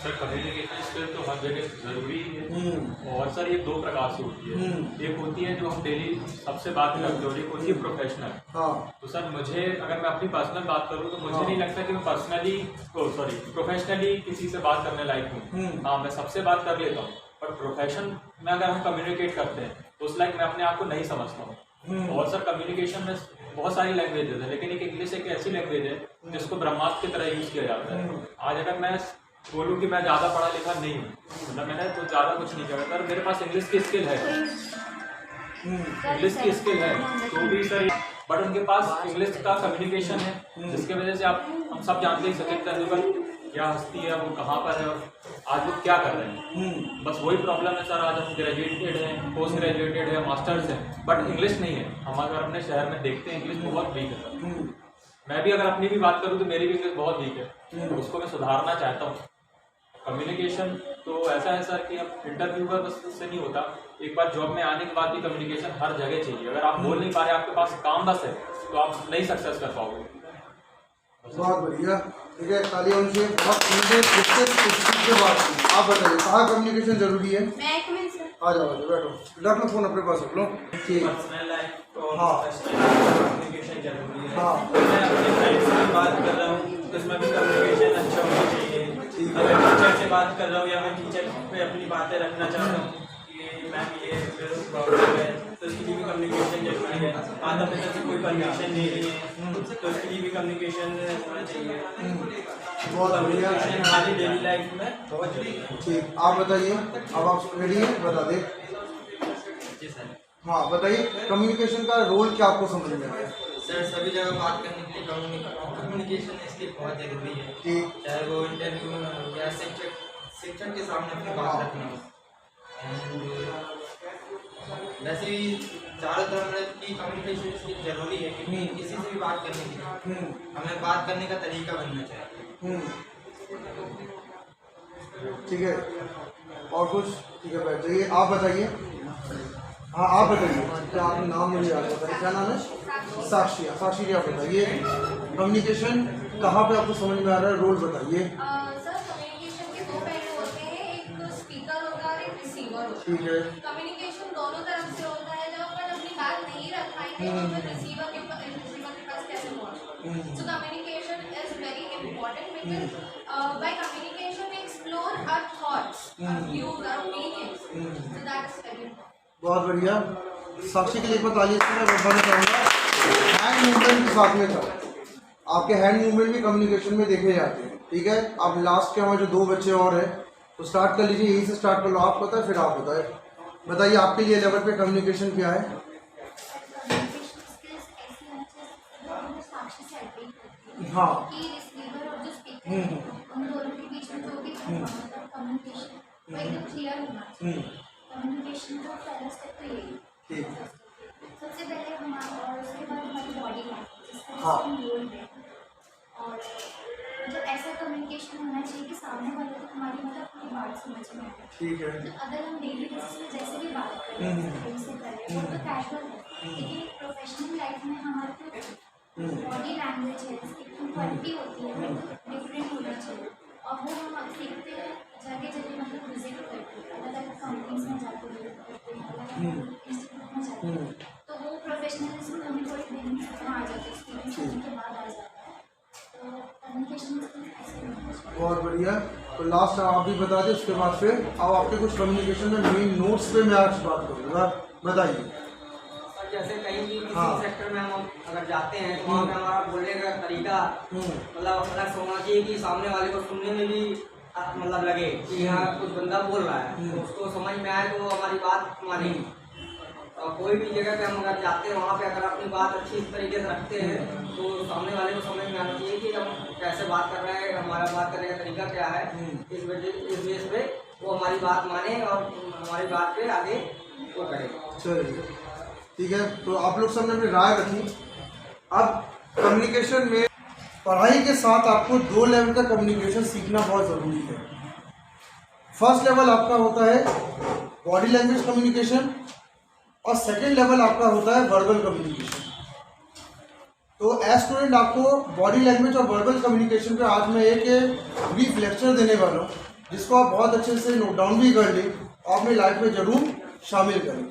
Sir communication skill तो हर जगह ज़रूरी है और सर ये दो प्रकार से होती है। एक होती है जो हम डेली सबसे बात करते हो, एक होती है प्रोफेशनल। हाँ। तो सर मुझे अगर मैं अपनी पर्सनल बात करूँ तो मुझे नहीं लगता कि मैं प्रोफेशनली किसी से बात करने लायक हूँ। हाँ, मैं सबसे बात कर लेता हूँ, पर प्रोफेशन में अगर हम कम्युनिकेट करते हैं तो उस लाइक मैं अपने आप को नहीं समझता हूँ। और सर कम्युनिकेशन में बहुत सारी लैंग्वेजेस है, लेकिन एक इंग्लिश एक ऐसी लैंग्वेज है जिसको ब्रह्मास्त्र की तरह यूज़ किया जाता है। आज अगर मैं बोलूँ कि मैं ज़्यादा पढ़ा लिखा नहीं हूँ, मतलब मैंने तो ज़्यादा कुछ नहीं किया, पर मेरे पास इंग्लिश की स्किल है, इंग्लिश की स्किल है तो भी सर, बट उनके पास इंग्लिश का कम्युनिकेशन है जिसकी वजह से हम सब जानते हैं सचिन तेंदुलकर क्या हस्ती है, वो कहाँ पर है और आज वो क्या कर रहे हैं। बस वही प्रॉब्लम है सर, आज हम ग्रेजुएटेड हैं, पोस्ट ग्रेजुएटेड है, मास्टर्स हैं, बट इंग्लिश नहीं है। हम अगर अपने शहर में देखते हैं इंग्लिश बहुत वीक है सर। मैं भी अगर अपनी भी बात करूँ तो मेरी भी इंग्लिश बहुत वीक है, तो उसको मैं सुधारना चाहता हूँ। कम्युनिकेशन तो ऐसा है सर कि अब इंटरव्यू का बस उससे नहीं होता, एक बार जॉब में आने के बाद भी कम्युनिकेशन हर जगह चाहिए। अगर आप बोल नहीं पा रहे, आपके पास काम बस है, तो आप नहीं सक्सेस कर पाओगे। बहुत बढ़िया, ठीक है, तालियां उनसे। बहुत के बाद आप बताइए कहाँ कम्युनिकेशन जरूरी है? आ जाओ बैठो, रख लो फोन अपने पास, रख लो। पर्सनल लाइफ और हाँ कम्युनिकेशन जरूरी है। हाँ, मैं अपने फ्रेंड से बात कर रहा हूँ तो उसमें भी कम्युनिकेशन अच्छा होना चाहिए। अगर टीचर से बात कर रहा हूँ या मैं टीचर पे अपनी बातें रखना चाह रहा हूँ कि मैम ये प्रॉब्लम है, तो उसके लिए भी कम्युनिकेशन जरूरी है। माता पिता से कोई परमिशन नहीं रही है तो उसके लिए भी कम्युनिकेशन होना चाहिए। बहुत बढ़िया, हमारी डेली लाइफ में बहुत जरूरी है। ठीक, आप बताइए, अब आप रेडी हैं, बता दें। जी सर। हाँ बताइए, कम्युनिकेशन का रोल क्या आपको समझ में आया? सर सभी जगह बात करने के लिए कम्युनिकेशन इसलिए बहुत जरूरी है, ठीक, चाहे वो इंटरव्यू में हो या शिक्षक के सामने अपनी बात रखना हो। वैसे भी चारों तरफ मतलब कि कम्युनिकेशन इसलिए जरूरी है क्योंकि किसी से भी बात करने के लिए हमें बात करने का तरीका बनना चाहिए। ठीक है, और कुछ? ठीक है, बैठ जाइए, आप बताइए। हाँ आप बताइए, क्या आपका नाम मुझे याद होता है, क्या नाम है? साक्षी। साक्षी जी आप बताइए, कम्युनिकेशन कहाँ पे आपको समझ में आ रहा है, रोल बताइए। सर कम्युनिकेशन के दो पहलू होते हैं, एक स्पीकर होता है और एक रिसीवर होता है। ठीक है, कम्युनिकेशन दोनों तरफ से होता है, जब अपन अपनी बात नहीं रख पाएंगे तो फिर रिसीवर के पास कैसे पहुँचे। So communication is very important because by communication we explore our thoughts, our views, our opinions, so that is very important. बहुत बढ़िया। साक्षी के लिए बताइए, मैं बताना चाहूँगा हैंड मूवमेंट के साथ में था, आपके हैंड मूवमेंट भी कम्युनिकेशन में देखे जाते हैं। ठीक है, अब लास्ट के हमारे जो दो बच्चे और हैं तो स्टार्ट कर लीजिए, यहीं से स्टार्ट कर लो। आप पता है, फिर आप बताइए आपके लिए लेवल पे कम्युनिकेशन क्या है? हाँ, कम्युनिकेशन का पहला स्टेप तो यही ठीक, सबसे पहले हमारा, और उसके बाद हमारी बॉडी लैंग्वेज, हाँ। हम बोल रहे हैं। और जब ऐसा कम्युनिकेशन होना चाहिए कि सामने वाले को हमारी मतलब अपनी बात समझ में आए। ठीक है, तो अगर हम डेली बेसिस पे जैसे भी बात करें, उनसे करें, वो तो कैजुअल है, लेकिन प्रोफेशनल लाइफ में हमारे जो बॉडी लैंग्वेज है, इसकी क्वालिटी होती है, डिफरेंट होना चाहिए। और वो हम सीखते हैं जगह जगह, मतलब विजिट करते हैं, अलग अलग कंपनीज में जाते हैं, इंस्टीट्यूट में जाते हैं, तो वो प्रोफेशनलिज्म हमें थोड़ी दिन आ जाता है, एक्सपीरियंस होने के बाद आ जाता है। तो कम्युनिकेशन ऐसे होना चाहिए। बहुत बढ़िया। तो लास्ट आप भी बता दें, उसके बाद फिर अब आपके कुछ कम्युनिकेशन में मेन नोट्स पे मैं आज बात करूँगा, बताइए। जैसे कहीं भी किसी हाँ। सेक्टर में हम अगर जाते हैं तो वहाँ पे हमारा बोलने का तरीका मतलब अलग होना चाहिए कि सामने वाले को सुनने में भी मतलब लगे कि यहाँ कुछ बंदा बोल रहा है, तो उसको समझ में आए तो वो हमारी बात माने। और कोई भी जगह पे हम अगर जाते हैं वहाँ पे अगर अपनी बात अच्छी तरीके से रखते हैं तो सामने वाले को समझ में आना चाहिए कि हम कैसे बात कर रहे हैं, हमारा बात करने का तरीका क्या है। इस बेस पे वो हमारी बात माने और हमारी बात पे आगे वो करे। चलिए ठीक है, तो आप लोग सबने अपनी राय रखी। अब कम्युनिकेशन में पढ़ाई के साथ आपको दो लेवल का कम्युनिकेशन सीखना बहुत ज़रूरी है। फर्स्ट लेवल आपका होता है बॉडी लैंग्वेज कम्युनिकेशन और सेकंड लेवल आपका होता है वर्बल कम्युनिकेशन। तो एज स्टूडेंट आपको बॉडी लैंग्वेज और वर्बल कम्युनिकेशन पे आज मैं एक ब्रीफ लेक्चर देने वाला हूँ। जिसको आप बहुत अच्छे से नोट डाउन भी कर लें और अपनी लाइफ में जरूर शामिल करें।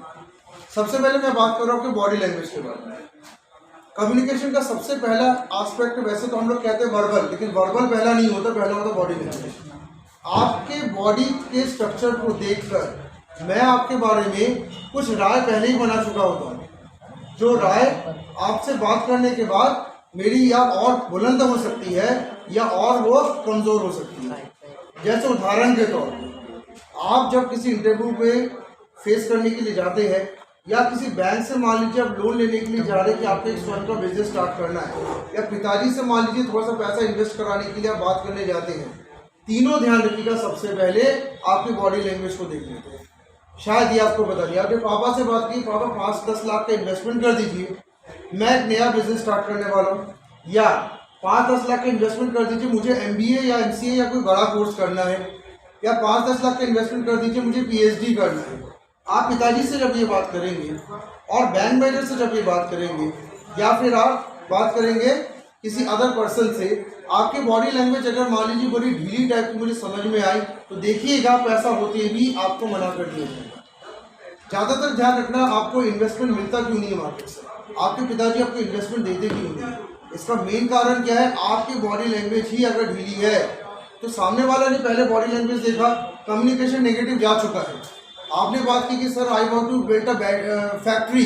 सबसे पहले मैं बात कर रहा हूँ कि बॉडी लैंग्वेज के बारे में। कम्युनिकेशन का सबसे पहला एस्पेक्ट, वैसे तो हम लोग कहते हैं वर्बल, लेकिन वर्बल पहला नहीं होता, पहला होता बॉडी लैंग्वेज। आपके बॉडी के स्ट्रक्चर को देखकर मैं आपके बारे में कुछ राय पहले ही बना चुका होता हूँ, जो राय आपसे बात करने के बाद मेरी या और बुलंद हो सकती है या और वो कमज़ोर हो सकती है। जैसे उदाहरण के तौर पर आप जब किसी इंटरव्यू पे फेस करने के लिए जाते हैं या किसी बैंक से मान लीजिए आप लोन लेने के लिए जा रहे हैं कि आपको एक स्वयं का बिजनेस स्टार्ट करना है, या पिताजी से मान लीजिए थोड़ा सा पैसा इन्वेस्ट कराने के लिए आप बात करने जाते हैं, तीनों ध्यान रखिएगा। सबसे पहले आपकी बॉडी लैंग्वेज को देख लेते हैं। शायद ये आपको बता दिया, आपके पापा से बात की, पापा 5-10 लाख का इन्वेस्टमेंट कर दीजिए, मैं एक नया बिजनेस स्टार्ट करने वाला हूँ, या 5-10 लाख का इन्वेस्टमेंट कर दीजिए, मुझे MBA या MCA या कोई बड़ा कोर्स करना है, या 5-10 लाख का इन्वेस्टमेंट कर दीजिए, मुझे PhD करना है। आप पिताजी से जब ये बात करेंगे और बैंक मैनेजर से जब ये बात करेंगे या फिर आप बात करेंगे किसी अदर पर्सन से, आपकी बॉडी लैंग्वेज अगर मान लीजिए बड़ी ढीली टाइप की मुझे समझ में आई तो देखिएगा पैसा होते भी आपको मना कर दिया जाएगा। ज़्यादातर ध्यान रखना, आपको इन्वेस्टमेंट मिलता क्यों नहीं है मार्केट से, आपके पिताजी आपको इन्वेस्टमेंट देते क्यों नहीं। इसका मेन कारण क्या है, आपकी बॉडी लैंग्वेज ही अगर ढीली है तो सामने वाला ने पहले बॉडी लैंग्वेज देखा, कम्युनिकेशन नेगेटिव जा चुका है। आपने बात की कि sir I want to build a factory,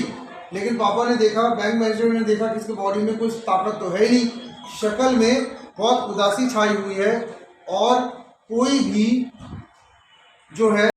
लेकिन पापा ने देखा, बैंक मैनेजर ने देखा कि इसके बॉडी में कुछ ताकत तो है नहीं, शक्ल में बहुत उदासी छाई हुई है और कोई भी जो है